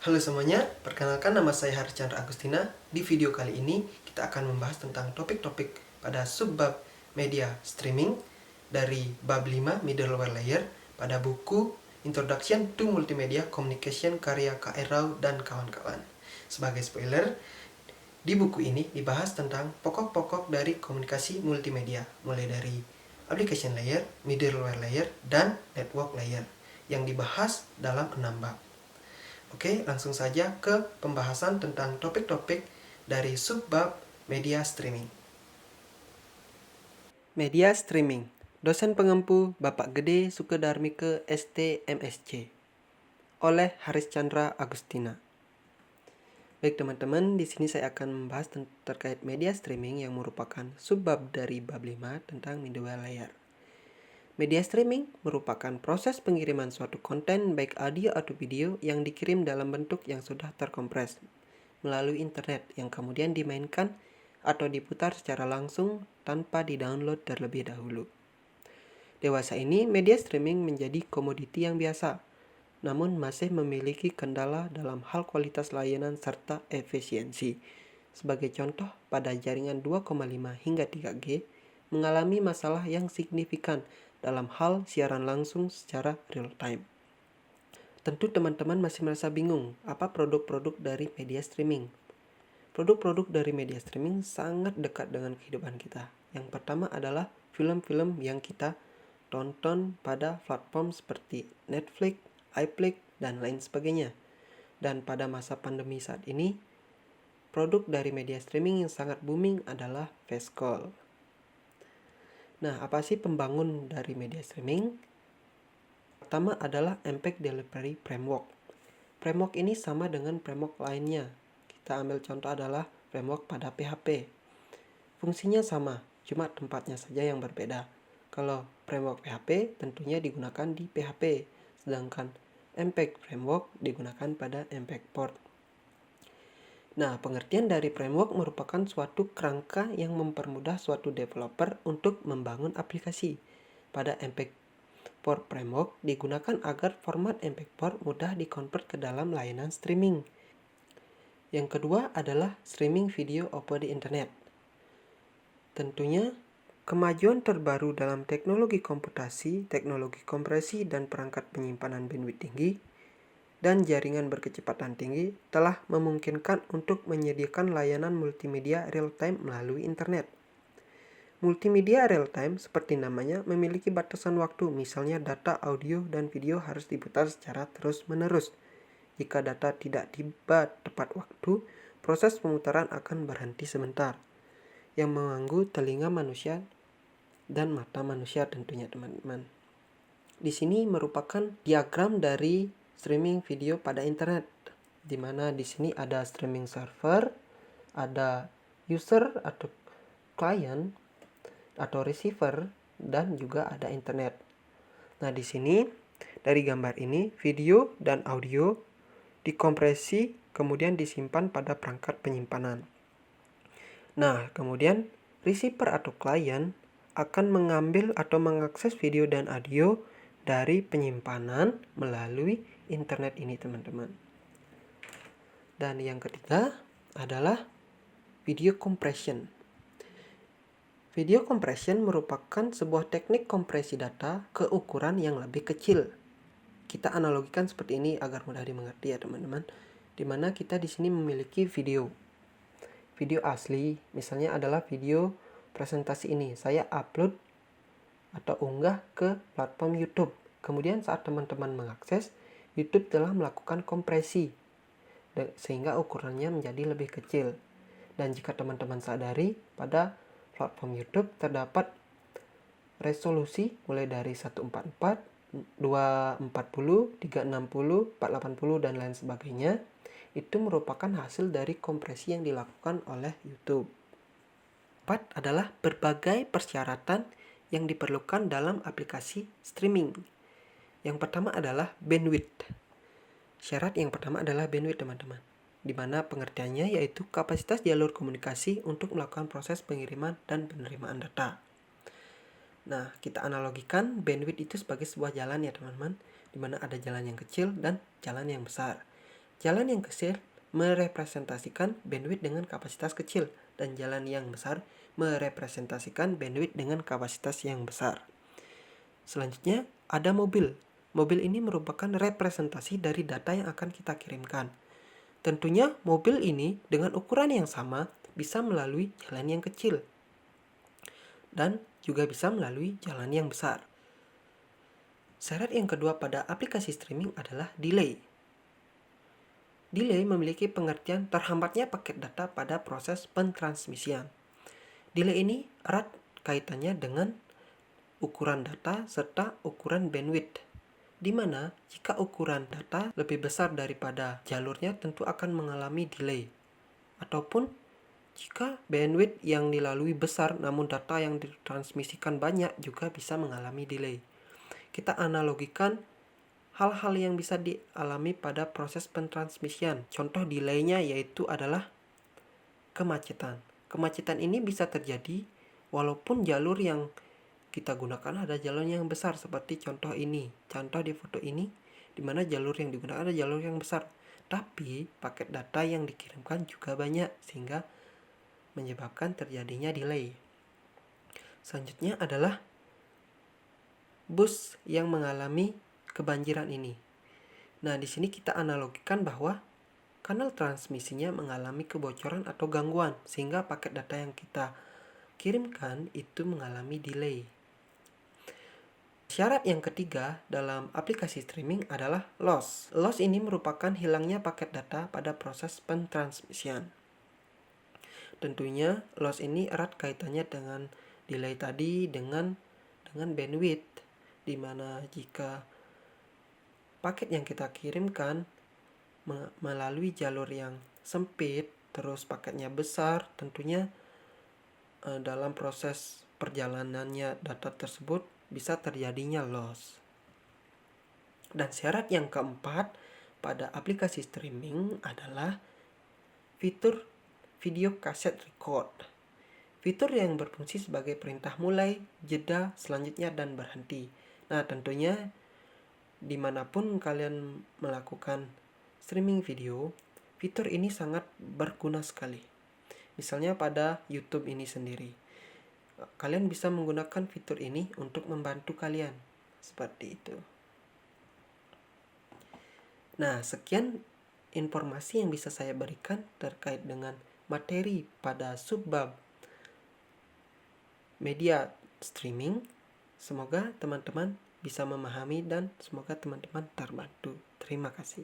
Halo semuanya, perkenalkan nama saya Harchandra Agustina. Di video kali ini kita akan membahas tentang topik-topik pada subbab media streaming dari bab 5 middleware layer pada buku Introduction to Multimedia Communication karya K.R. Rao dan kawan-kawan. Sebagai spoiler, di buku ini dibahas tentang pokok-pokok dari komunikasi multimedia, mulai dari application layer, middleware layer, dan network layer yang dibahas dalam 6 bab. Oke, langsung saja ke pembahasan tentang topik-topik dari subbab media streaming. Media streaming. Dosen pengempu Bapak Gede Sukedarmike ST MSc oleh Harchandra Agustina. Baik teman-teman, di sini saya akan membahas terkait media streaming yang merupakan subbab dari bab 5 tentang middleware layer. Media streaming merupakan proses pengiriman suatu konten baik audio atau video yang dikirim dalam bentuk yang sudah terkompres melalui internet yang kemudian dimainkan atau diputar secara langsung tanpa di-download terlebih dahulu. Dewasa ini, media streaming menjadi komoditi yang biasa, namun masih memiliki kendala dalam hal kualitas layanan serta efisiensi. Sebagai contoh, pada jaringan 2,5 hingga 3G mengalami masalah yang signifikan dalam hal siaran langsung secara real time. Tentu teman-teman masih merasa bingung apa produk-produk dari media streaming. Produk-produk dari media streaming sangat dekat dengan kehidupan kita. Yang pertama adalah film-film yang kita tonton pada platform seperti Netflix, iFlix, dan lain sebagainya. Dan pada masa pandemi saat ini, produk dari media streaming yang sangat booming adalah face call. Nah, apa sih pembangun dari media streaming? Pertama adalah Impact Delivery Framework. Framework ini sama dengan framework lainnya. Kita ambil contoh adalah framework pada PHP. Fungsinya sama, cuma tempatnya saja yang berbeda. Kalau framework PHP tentunya digunakan di PHP, sedangkan Impact Framework digunakan pada Impact Port. Nah, pengertian dari framework merupakan suatu kerangka yang mempermudah suatu developer untuk membangun aplikasi. Pada Impact Port Framework digunakan agar format Impact Port mudah dikonvert ke dalam layanan streaming. Yang kedua adalah streaming video over the internet. Tentunya, kemajuan terbaru dalam teknologi komputasi, teknologi kompresi, dan perangkat penyimpanan bandwidth tinggi, dan jaringan berkecepatan tinggi telah memungkinkan untuk menyediakan layanan multimedia real-time melalui internet. Multimedia real-time seperti namanya memiliki batasan waktu, misalnya data audio dan video harus diputar secara terus-menerus. Jika data tidak tiba tepat waktu, proses pemutaran akan berhenti sebentar, yang mengganggu telinga manusia dan mata manusia tentunya teman-teman. Di sini merupakan diagram dari streaming video pada internet, di mana di sini ada streaming server, ada user atau client atau receiver, dan juga ada internet. Nah, di sini dari gambar ini video dan audio dikompresi kemudian disimpan pada perangkat penyimpanan. Nah, kemudian receiver atau klien akan mengambil atau mengakses video dan audio dari penyimpanan melalui internet ini, teman-teman. Dan yang ketiga adalah video compression. Video compression merupakan sebuah teknik kompresi data ke ukuran yang lebih kecil. Kita analogikan seperti ini agar mudah dimengerti ya, teman-teman. Di mana kita di sini memiliki video asli, misalnya adalah video presentasi ini. Saya upload atau unggah ke platform YouTube. Kemudian saat teman-teman mengakses, YouTube telah melakukan kompresi sehingga ukurannya menjadi lebih kecil. Dan jika teman-teman sadari, pada platform YouTube terdapat resolusi mulai dari 144, 240, 360, 480, dan lain sebagainya. Itu merupakan hasil dari kompresi yang dilakukan oleh YouTube. 4 adalah berbagai persyaratan yang diperlukan dalam aplikasi streaming. Yang pertama adalah bandwidth. Syarat yang pertama adalah bandwidth, teman-teman, di mana pengertiannya yaitu kapasitas jalur komunikasi untuk melakukan proses pengiriman dan penerimaan data. Nah, kita analogikan bandwidth itu sebagai sebuah jalan ya, teman-teman, di mana ada jalan yang kecil dan jalan yang besar. Jalan yang kecil merepresentasikan bandwidth dengan kapasitas kecil, dan jalan yang besar merepresentasikan bandwidth dengan kapasitas yang besar. Selanjutnya, ada mobil. Mobil ini merupakan representasi dari data yang akan kita kirimkan. Tentunya, mobil ini dengan ukuran yang sama bisa melalui jalan yang kecil dan juga bisa melalui jalan yang besar. Syarat yang kedua pada aplikasi streaming adalah delay. Delay memiliki pengertian terhambatnya paket data pada proses pentransmisian. Delay ini erat kaitannya dengan ukuran data serta ukuran bandwidth, di mana jika ukuran data lebih besar daripada jalurnya tentu akan mengalami delay. Ataupun jika bandwidth yang dilalui besar namun data yang ditransmisikan banyak juga bisa mengalami delay. Kita analogikan hal-hal yang bisa dialami pada proses pentransmisian. Contoh delaynya yaitu adalah kemacetan. Kemacetan ini bisa terjadi walaupun jalur yang kita gunakan ada jalur yang besar, seperti contoh ini. Contoh di foto ini di mana jalur yang digunakan ada jalur yang besar. Tapi paket data yang dikirimkan juga banyak sehingga menyebabkan terjadinya delay. Selanjutnya adalah bus yang mengalami kebanjiran ini. Nah, di sini kita analogikan bahwa kanal transmisinya mengalami kebocoran atau gangguan sehingga paket data yang kita kirimkan itu mengalami delay. Syarat yang ketiga dalam aplikasi streaming adalah loss. Loss ini merupakan hilangnya paket data pada proses pentransmisian. Tentunya loss ini erat kaitannya dengan delay tadi dengan bandwidth, di mana jika paket yang kita kirimkan melalui jalur yang sempit terus paketnya besar, tentunya dalam proses perjalanannya data tersebut bisa terjadinya loss. Dan syarat yang keempat pada aplikasi streaming adalah fitur video kaset record. Fitur yang berfungsi sebagai perintah mulai, jeda, selanjutnya, dan berhenti. Nah, tentunya dimanapun kalian melakukan streaming video, fitur ini sangat berguna sekali. Misalnya pada YouTube ini sendiri, kalian bisa menggunakan fitur ini untuk membantu kalian, seperti itu. Nah, sekian informasi yang bisa saya berikan terkait dengan materi pada subbab media streaming. Semoga teman-teman bisa memahami dan semoga teman-teman terbantu. Terima kasih.